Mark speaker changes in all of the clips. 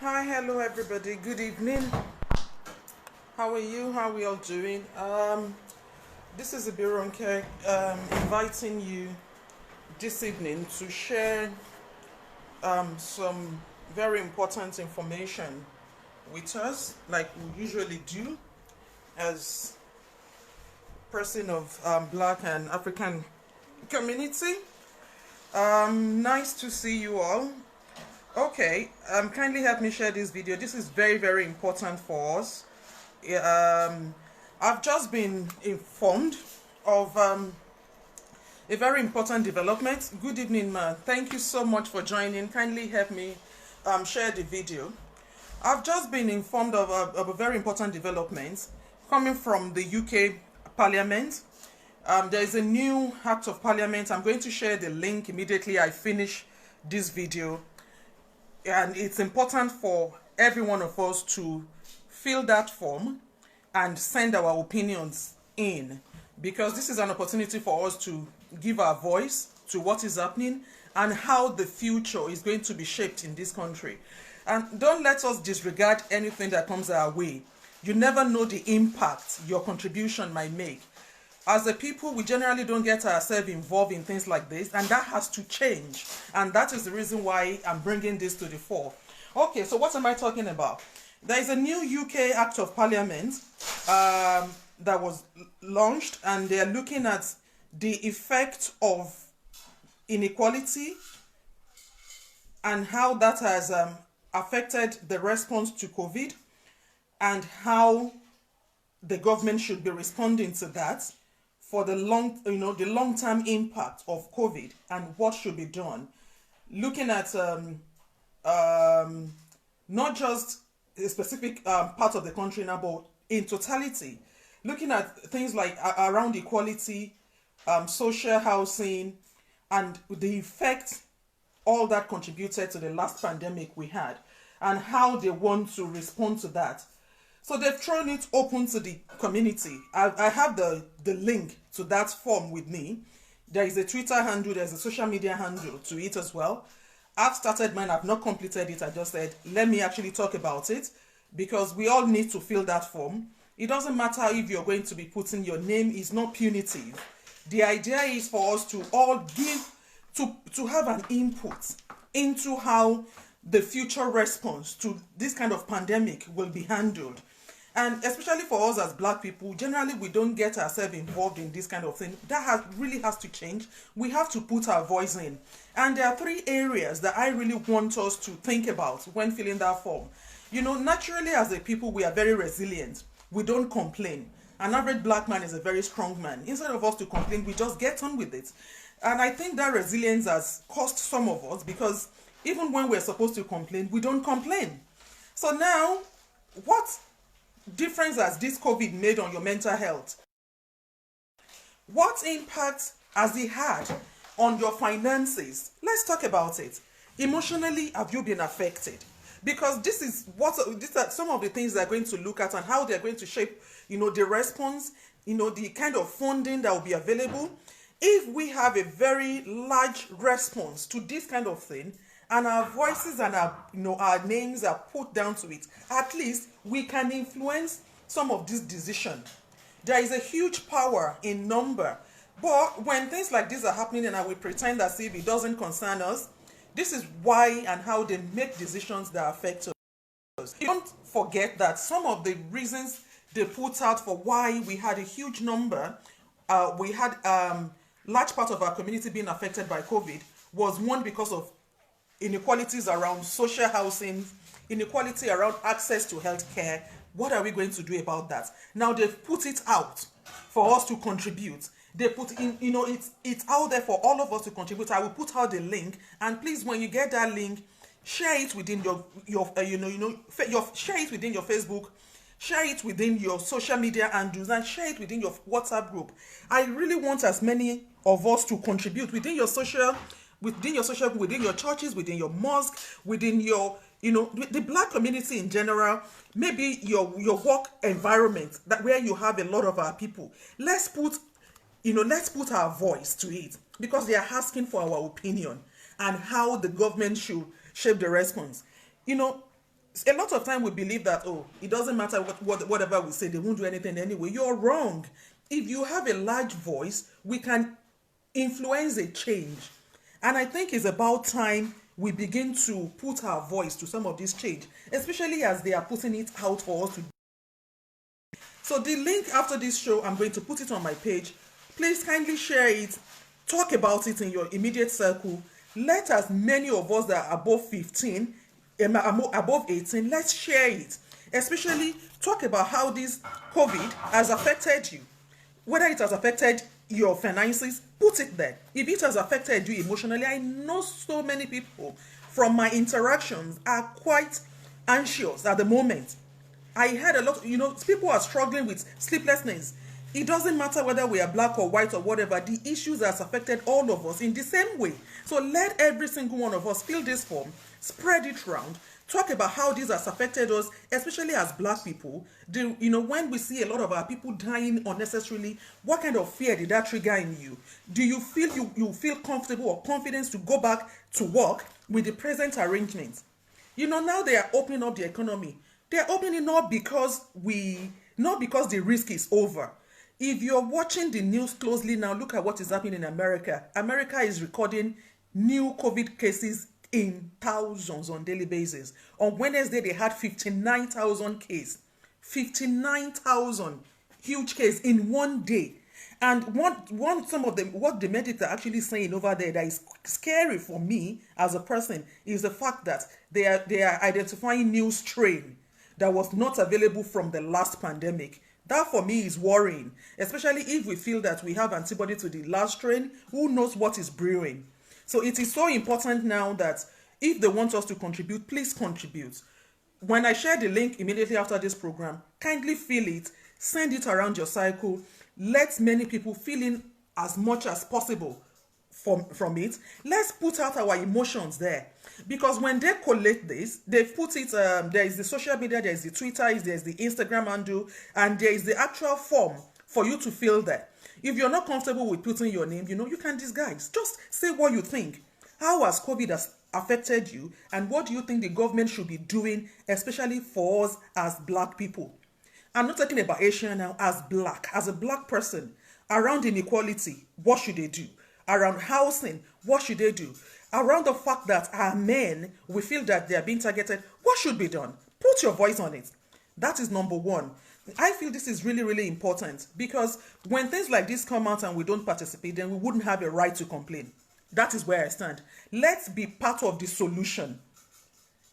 Speaker 1: Hi, hello everybody. Good evening. How are you? How are we all doing? This is Ibironke inviting you this evening to share some very important information with us, like we usually do as person of Black and African community. Nice to see you all. Okay, kindly help me share this video. This is very, very important for us. I've just been informed of a very important development. Good evening, man. Thank you so much for joining. Kindly help me share the video. I've just been informed of a very important development coming from the UK Parliament. There is a new Act of Parliament. I'm going to share the link immediately I finish this video. And it's important for every one of us to fill that form and send our opinions in, because this is an opportunity for us to give our voice to what is happening and how the future is going to be shaped in this country. And don't let us disregard anything that comes our way. You never know the impact your contribution might make. As a people, we generally don't get ourselves involved in things like this, and that has to change. And that is the reason why I'm bringing this to the fore. Okay, so what am I talking about? There is a new UK Act of Parliament that was launched, and they are looking at the effect of inequality and how that has affected the response to COVID, and how the government should be responding to that for the long-term impact of COVID and what should be done. Looking at not just a specific part of the country now, but in totality, looking at things like around equality, social housing, and the effect all that contributed to the last pandemic we had, and how they want to respond to that. So they've thrown it open to the community. I have the link to that form with me. There is a Twitter handle, there's a social media handle to it as well. I've started mine, I've not completed it. I just said, let me actually talk about it, because we all need to fill that form. It doesn't matter if you're going to be putting your name, is not punitive. The idea is for us to all give, to have an input into how the future response to this kind of pandemic will be handled. And especially for us as Black people, generally we don't get ourselves involved in this kind of thing. That really has to change. We have to put our voice in. And there are 3 areas that I really want us to think about when filling that form. You know, naturally as a people, we are very resilient. We don't complain. An average Black man is a very strong man. Instead of us to complain, we just get on with it. And I think that resilience has cost some of us, because even when we're supposed to complain, we don't complain. So now, what difference has this COVID made on your mental health? What impact has it had on your finances? Let's talk about it. Emotionally, have you been affected? Because these are some of the things they're going to look at, and how they're going to shape, the response, the kind of funding that will be available. If we have a very large response to this kind of thing, and our voices and our names are put down to it, at least we can influence some of this decision. There is a huge power in number. But when things like this are happening and we pretend as if it doesn't concern us, this is why and how they make decisions that affect us. Don't forget that some of the reasons they put out for why we had a huge number, we had large part of our community being affected by COVID, was one, because of inequalities around social housing, inequality around access to healthcare. What are we going to do about that? Now they've put it out for us to contribute. They put in, it's out there for all of us to contribute. I will put out the link, and please, when you get that link, share it within your share it within your Facebook, share it within your social media handles, and share it within your WhatsApp group. I really want as many of us to contribute within your social, within your churches, within your mosque, within your, the Black community in general, maybe your work environment, that where you have a lot of our people. Let's put our voice to it, because they are asking for our opinion and how the government should shape the response. A lot of time we believe that, oh, it doesn't matter whatever we say, they won't do anything anyway. You're wrong. If you have a large voice, we can influence a change. And I think it's about time we begin to put our voice to some of this change, especially as they are putting it out for us to. So the link after this show, I'm going to put it on my page. Please kindly share it. Talk about it in your immediate circle. Let as many of us that are above 15, above 18, let's share it. Especially talk about how this COVID has affected you. Whether it has affected your finances, put it there. If it has affected you emotionally, I know so many people from my interactions are quite anxious at the moment. I heard a lot, people are struggling with sleeplessness. It doesn't matter whether we are black or white or whatever, the issues has affected all of us in the same way. So let every single one of us fill this form, spread it around, talk about how this has affected us, especially as black people. When we see a lot of our people dying unnecessarily, what kind of fear did that trigger in you? Do you feel you feel comfortable or confidence to go back to work with the present arrangements? Now they are opening up the economy. They are opening up because the risk is over. If you're watching the news closely now, look at what is happening in America. America is recording new COVID cases in thousands on daily basis. On Wednesday, they had 59,000 cases. 59,000 huge case in one day. And what the medics are actually saying over there that is scary for me as a person is the fact that they are identifying new strain that was not available from the last pandemic. That for me is worrying, especially if we feel that we have antibody to the last strain. Who knows what is brewing? So it is so important now that if they want us to contribute, please contribute. When I share the link immediately after this program, kindly fill it, send it around your cycle, let many people fill in as much as possible from it. Let's put out our emotions there. Because when they collate this, they put it, there is the social media, there is the Twitter, there is the Instagram handle, and there is the actual form for you to fill there. If you're not comfortable with putting your name, you can disguise. Just say what you think. How has COVID affected you, and what do you think the government should be doing, especially for us as black people? I'm not talking about Asian now, as a black person. Around inequality, what should they do? Around housing, what should they do? Around the fact that our men, we feel that they are being targeted, what should be done? Put your voice on it. That is number one. I feel this is really, really important, because when things like this come out and we don't participate, then we wouldn't have a right to complain. That is where I stand. Let's be part of the solution.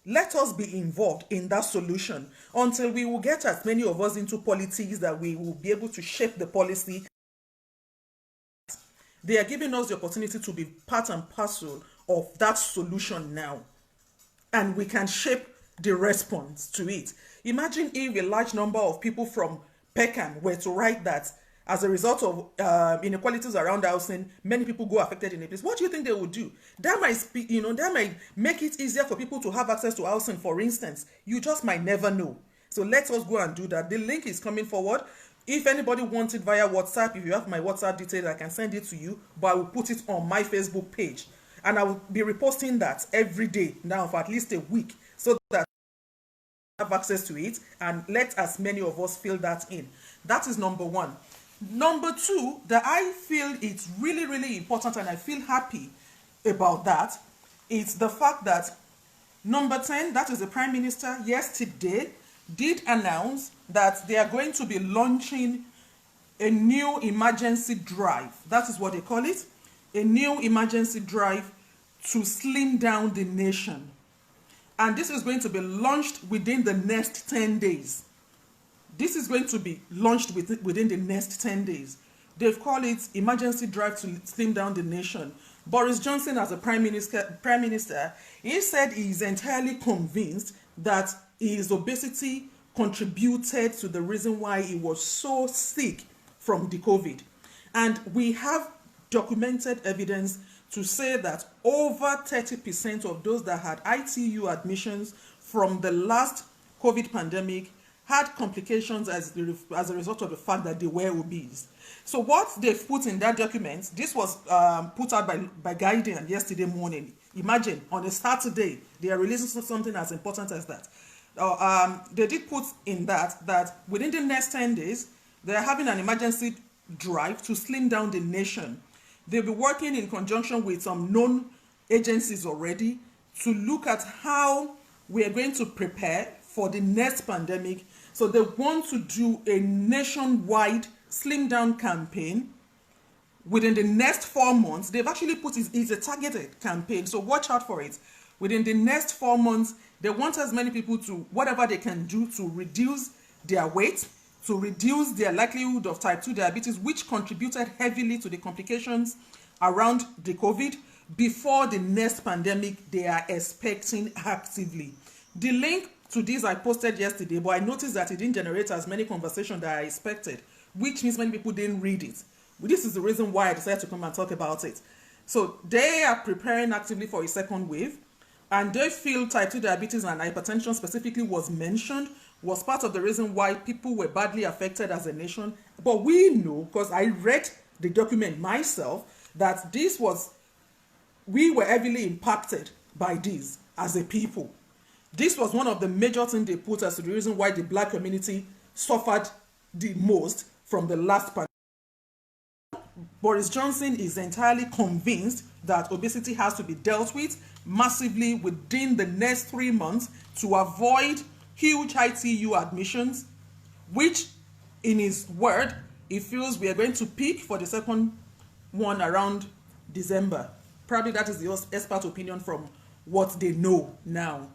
Speaker 1: Let us be involved in that solution until we will get as many of us into politics that we will be able to shape the policy. They are giving us the opportunity to be part and parcel of that solution now, and we can shape the response to it. Imagine if a large number of people from Peckham were to write that as a result of inequalities around housing, many people go affected in a place. What do you think they would do? That might make it easier for people to have access to housing, for instance. You just might never know. So let us go and do that. The link is coming forward. If anybody wants it via WhatsApp, if you have my WhatsApp details, I can send it to you, but I will put it on my Facebook page. And I will be reposting that every day now for at least a week, so that you have access to it, and let as many of us fill that in. That is number one. Number two, that I feel it's really, really important, and I feel happy about that, is the fact that number 10, that is the Prime Minister, yesterday did announce that they are going to be launching a new emergency drive. That is what they call it. A new emergency drive to slim down the nation. And this is going to be launched within the next 10 days. This is going to be launched within the next 10 days. They've called it emergency drive to slim down the nation. Boris Johnson, as a prime minister, he said he is entirely convinced that his obesity contributed to the reason why he was so sick from the COVID. And we have documented evidence to say that over 30% of those that had ITU admissions from the last COVID pandemic had complications as a result of the fact that they were obese. So what they've put in that document, this was put out by Guardian yesterday morning. Imagine, on a Saturday, they are releasing something as important as that. They did put in that within the next 10 days, they're having an emergency drive to slim down the nation. They'll be working in conjunction with some known agencies already to look at how we are going to prepare for the next pandemic. So they want to do a nationwide slim down campaign within the next 4 months. They've actually put it's a targeted campaign, so watch out for it. Within the next 4 months, they want as many people to whatever they can do to reduce their weight, to reduce their likelihood of type 2 diabetes, which contributed heavily to the complications around the COVID before the next pandemic they are expecting actively. The link to this I posted yesterday, but I noticed that it didn't generate as many conversations that I expected, which means many people didn't read it. This is the reason why I decided to come and talk about it. So they are preparing actively for a second wave, and they feel type 2 diabetes and hypertension specifically was mentioned, was part of the reason why people were badly affected as a nation. But we know, because I read the document myself, that we were heavily impacted by this as a people. This was one of the major things they put as to the reason why the black community suffered the most from the last pandemic. Boris Johnson is entirely convinced that obesity has to be dealt with massively within the next 3 months to avoid huge ITU admissions, which, in his word, he feels we are going to peak for the second one around December. Probably that is the expert opinion from what they know now.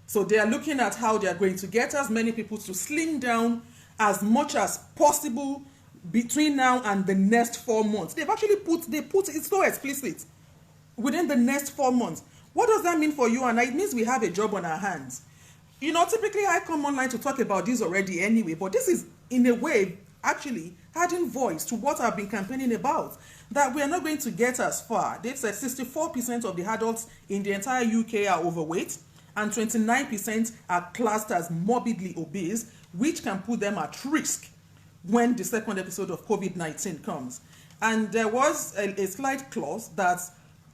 Speaker 1: So they are looking at how they are going to get as many people to slim down as much as possible between now and the next 4 months. They've actually put it's so explicit. Within the next 4 months. What does that mean for you and I? It means we have a job on our hands. Typically I come online to talk about this already anyway, but this is in a way actually adding voice to what I've been campaigning about, that we are not going to get as far. They've said 64% of the adults in the entire UK are overweight and 29% are classed as morbidly obese, which can put them at risk when the second episode of COVID-19 comes. And there was a slight clause that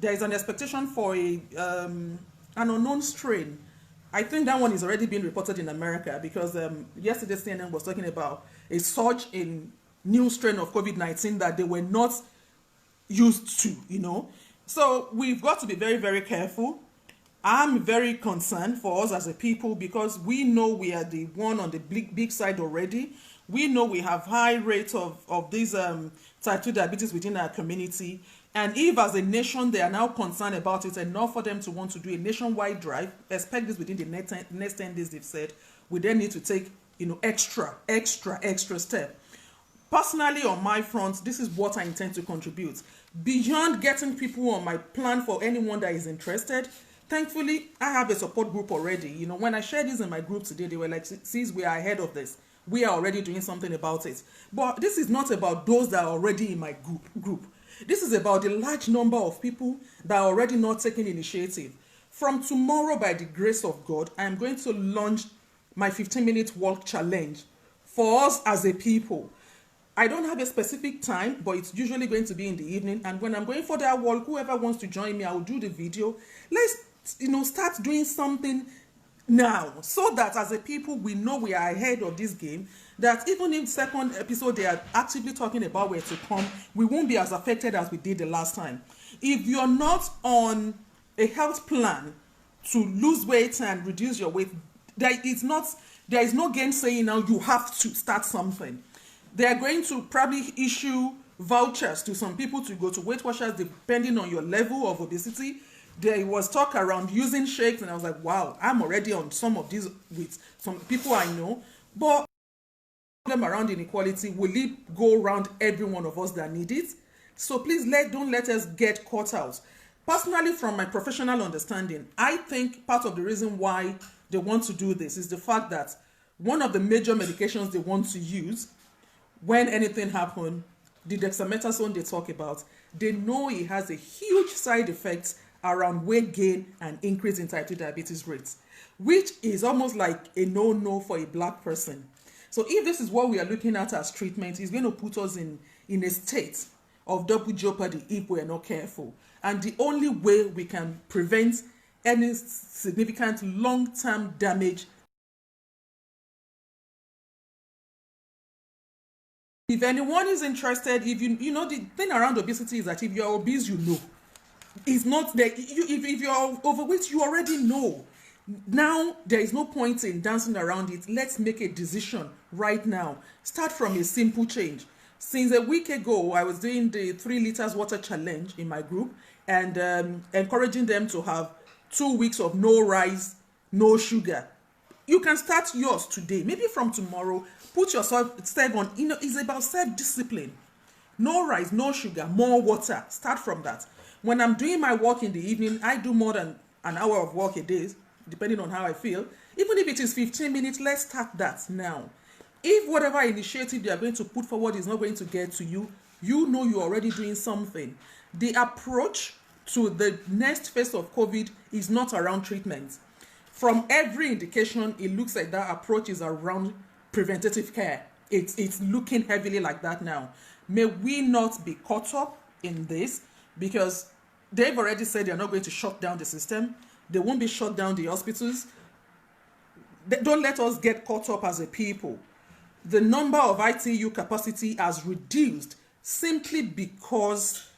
Speaker 1: there is an expectation for an unknown strain. I think that one is already being reported in America, because yesterday CNN was talking about a surge in new strain of COVID-19 that they were not used to, So we've got to be very, very careful. I'm very concerned for us as a people, because we know we are the one on the big side already. We know we have high rates of these type 2 diabetes within our community. And if as a nation they are now concerned about it enough for them to want to do a nationwide drive, expect this within the next 10 days, they've said, we then need to take extra step. Personally, on my front, this is what I intend to contribute. Beyond getting people on my plan for anyone that is interested, thankfully, I have a support group already. When I shared this in my group today, they were like, "Sis, we are ahead of this. We are already doing something about it." But this is not about those that are already in my group. This is about the large number of people that are already not taking initiative. From tomorrow, by the grace of God, I am going to launch my 15-minute walk challenge for us as a people. I don't have a specific time, but it's usually going to be in the evening. And when I'm going for that walk, whoever wants to join me, I will do the video. Let's start doing something now, so that as a people we know we are ahead of this game, that even if second episode they are actively talking about where to come, we won't be as affected as we did the last time. If you're not on a health plan to lose weight and reduce your weight, there is no gain saying now you have to start something. They are going to probably issue vouchers to some people to go to Weight Watchers depending on your level of obesity. There was talk around using shakes, and I was like, wow, I'm already on some of these with some people I know. But the problem around inequality, will it go around every one of us that need it? So please don't let us get caught out. Personally, from my professional understanding, I think part of the reason why they want to do this is the fact that one of the major medications they want to use when anything happens, the dexamethasone they talk about, they know it has a huge side effect around weight gain and increase in type 2 diabetes rates, which is almost like a no-no for a black person. So if this is what we are looking at as treatment, it's going to put us in a state of double jeopardy if we are not careful. And the only way we can prevent any significant long-term damage If anyone is interested, if you know, the thing around obesity is that if you're obese, you know. It's not that if you're overweight, you already know. Now there is no point in dancing around it. Let's make a decision right now. Start from a simple change. Since a week ago, I was doing the 3 liters water challenge in my group and encouraging them to have 2 weeks of no rice, no sugar. You can start yours today. Maybe from tomorrow, put yourself on. You know, it's about self-discipline. No rice, no sugar, more water. Start from that. When I'm doing my work in the evening, I do more than an hour of work a day, depending on how I feel. Even if it is 15 minutes, let's start that now. If whatever initiative you are going to put forward is not going to get to you, you know you're already doing something. The approach to the next phase of COVID is not around treatment. From every indication, it looks like that approach is around preventative care. It's looking heavily like that now. May we not be caught up in this, because they've already said they're not going to shut down the system. They won't be shut down the hospitals. Don't let us get caught up as a people. The number of ITU capacity has reduced simply because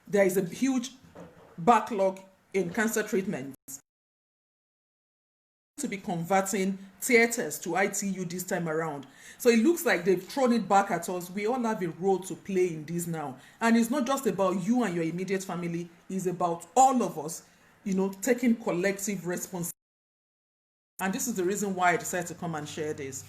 Speaker 1: there is a huge backlog in cancer treatment. To be converting theaters to ITU this time around. So it looks like they've thrown it back at us. We all have a role to play in this now. And it's not just about you and your immediate family. It's about all of us, you know, taking collective responsibility. And this is the reason why I decided to come and share this.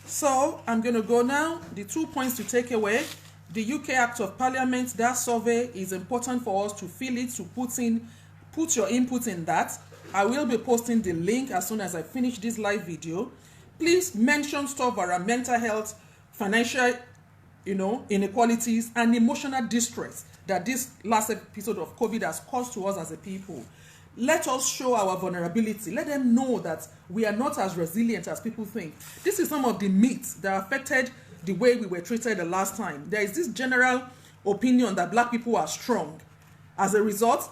Speaker 1: So I'm going to go now. The 2 points to take away. The UK Act of Parliament, that survey is important for us to fill it, to put your input in that. I will be posting the link as soon as I finish this live video. Please mention stuff around mental health, financial, inequalities, and emotional distress that this last episode of COVID has caused to us as a people. Let us show our vulnerability. Let them know that we are not as resilient as people think. This is some of the myths that affected the way we were treated the last time. There is this general opinion that black people are strong. As a result,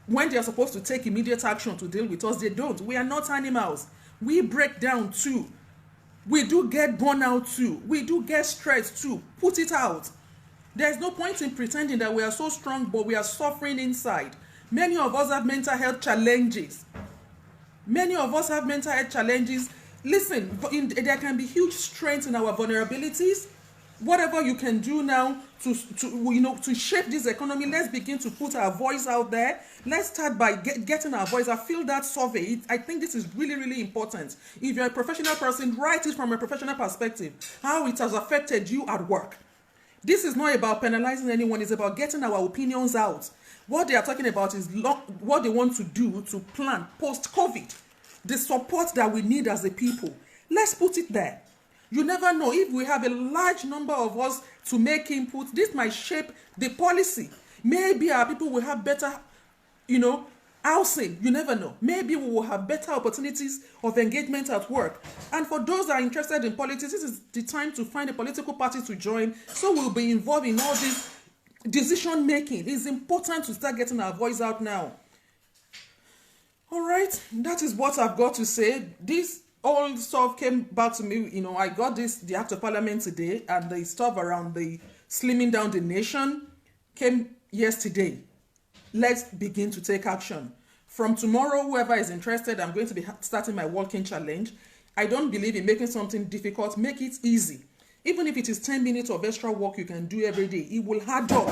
Speaker 1: when they are supposed to take immediate action to deal with us, they don't. We are not animals. We break down too. We do get burnout too. We do get stressed too. Put it out. There is no point in pretending that we are so strong, but we are suffering inside. Many of us have mental health challenges. Listen, there can be huge strength in our vulnerabilities. Whatever you can do now to shape this economy, let's begin to put our voice out there. Let's start by getting our voice. I feel that survey. I think this is really, really important. If you're a professional person, write it from a professional perspective, how it has affected you at work. This is not about penalizing anyone. It's about getting our opinions out. What they are talking about is what they want to do to plan post-COVID. The support that we need as a people. Let's put it there. You never know. If we have a large number of us to make input, this might shape the policy. Maybe our people will have better, housing. You never know. Maybe we will have better opportunities of engagement at work. And for those that are interested in politics, this is the time to find a political party to join. So we'll be involved in all this decision making. It's important to start getting our voice out now. All right, that is what I've got to say. This all stuff came back to me. I got the Act of Parliament today, and the stuff around the slimming down the nation came yesterday. Let's begin to take action. From tomorrow, whoever is interested, I'm going to be starting my walking challenge. I don't believe in making something difficult. Make it easy. Even if it is 10 minutes of extra work you can do every day, it will add up.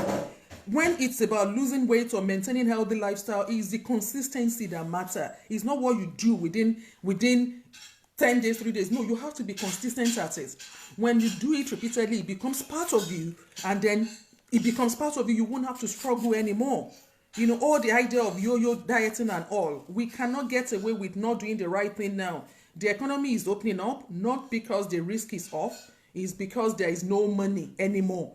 Speaker 1: When it's about losing weight or maintaining healthy lifestyle, it's the consistency that matters. It's not what you do within 10 days, 3 days. No, you have to be consistent at it. When you do it repeatedly, it becomes part of you, and then it becomes part of you. You won't have to struggle anymore. All the idea of yo-yo dieting and all, we cannot get away with not doing the right thing now. The economy is opening up, not because the risk is off, it's because there is no money anymore.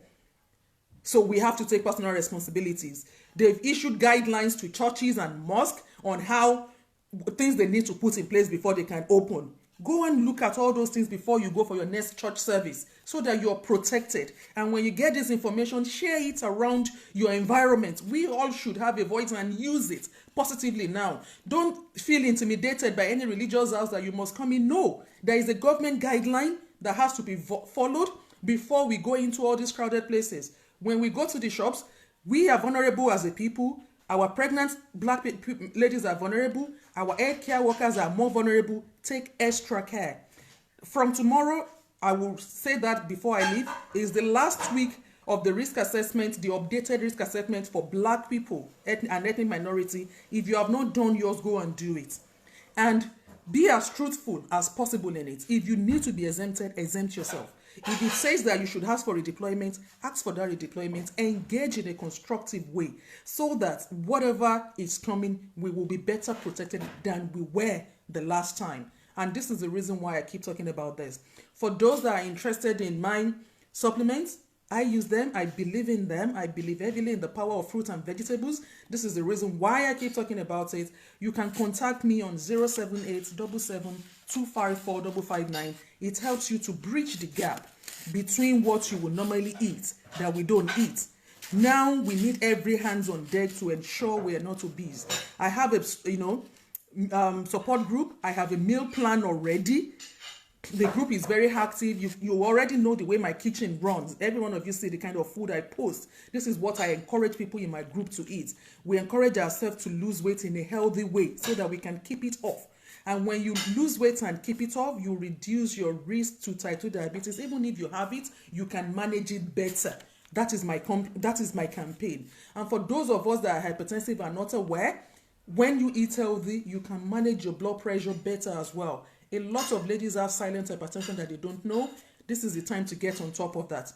Speaker 1: So we have to take personal responsibilities. They've issued guidelines to churches and mosques on how things they need to put in place before they can open. Go and look at all those things before you go for your next church service so that you're protected. And when you get this information, share it around your environment. We all should have a voice and use it positively now. Don't feel intimidated by any religious house that you must come in. No, there is a government guideline that has to be followed. before we go into all these crowded places. When we go to the shops, we are vulnerable as a people. Our pregnant black ladies are vulnerable. Our health care workers are more vulnerable. Take extra care. From tomorrow, I will say that before I leave, is the last week of the risk assessment, the updated risk assessment for black people and ethnic minority. If you have not done yours, go and do it. And be as truthful as possible in it. If you need to be exempted, exempt yourself. If it says that you should ask for redeployment, ask for that redeployment. Engage in a constructive way so that whatever is coming, we will be better protected than we were the last time. And this is the reason why I keep talking about this. For those that are interested in my supplements, I use them. I believe in them. I believe heavily in the power of fruit and vegetables. This is the reason why I keep talking about it. You can contact me on 078-77-254-559. It helps you to bridge the gap between what you will normally eat that we don't eat. Now we need every hands on deck to ensure we are not obese. I have a support group. I have a meal plan already. The group is very active. You already know the way my kitchen runs. Every one of you see the kind of food I post. This is what I encourage people in my group to eat. We encourage ourselves to lose weight in a healthy way so that we can keep it off. And when you lose weight and keep it off, you reduce your risk to type 2 diabetes. Even if you have it, you can manage it better. That is my campaign. And for those of us that are hypertensive and not aware, when you eat healthy, you can manage your blood pressure better as well. A lot of ladies have silent hypertension that they don't know. This is the time to get on top of that.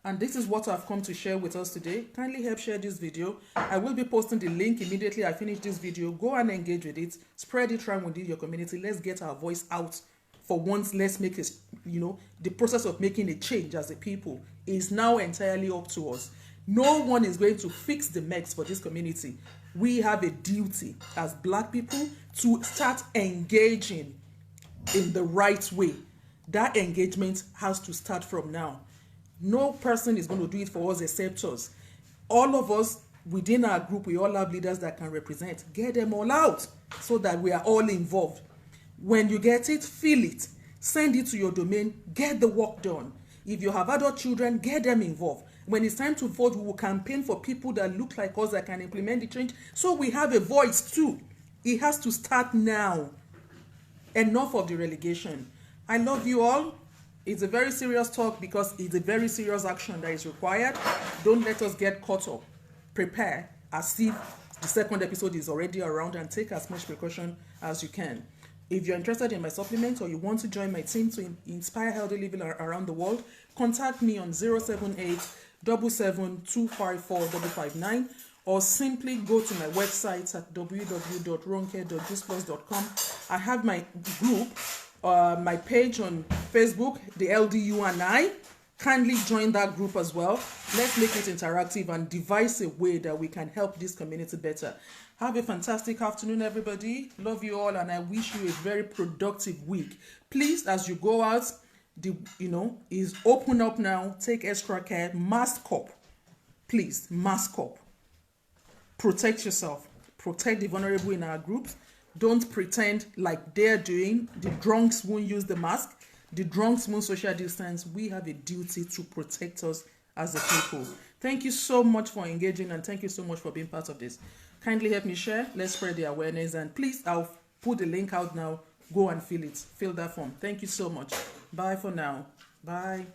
Speaker 1: And this is what I've come to share with us today. Kindly help share this video. I will be posting the link immediately I finish this video. Go and engage with it. Spread it around within your community. Let's get our voice out. For once, let's make it, the process of making a change as a people is now entirely up to us. No one is going to fix the mess for this community. We have a duty as black people to start engaging in the right way. That engagement has to start from now. No person is going to do it for us except us. All of us within our group, we all have leaders that can represent. Get them all out so that we are all involved. When you get it, feel it. Send it to your domain. Get the work done. If you have adult children, get them involved. When it's time to vote, we will campaign for people that look like us that can implement the change. So we have a voice too. It has to start now. Enough of the relegation. I love you all. It's a very serious talk because it's a very serious action that is required. Don't let us get caught up. Prepare as if the second episode is already around and take as much precaution as you can. If you're interested in my supplements or you want to join my team to inspire healthy living around the world, contact me on 078-77-254-559 or simply go to my website at www.ronke.juiceplus.com. I have my group, my page on Facebook, the LDU and I. Kindly join that group as well. Let's make it interactive and devise a way that we can help this community better. Have a fantastic afternoon, everybody. Love you all, and I wish you a very productive week. Please, as you go out, is open up now. Take extra care. Mask up. Please, mask up. Protect yourself. Protect the vulnerable in our groups. Don't pretend like they're doing. The drunks won't use the mask. The drunks won't social distance. We have a duty to protect us as a people. Thank you so much for engaging, and thank you so much for being part of this. Kindly help me share. Let's spread the awareness. And please, I'll put the link out now. Go and fill it. Fill that form. Thank you so much. Bye for now. Bye.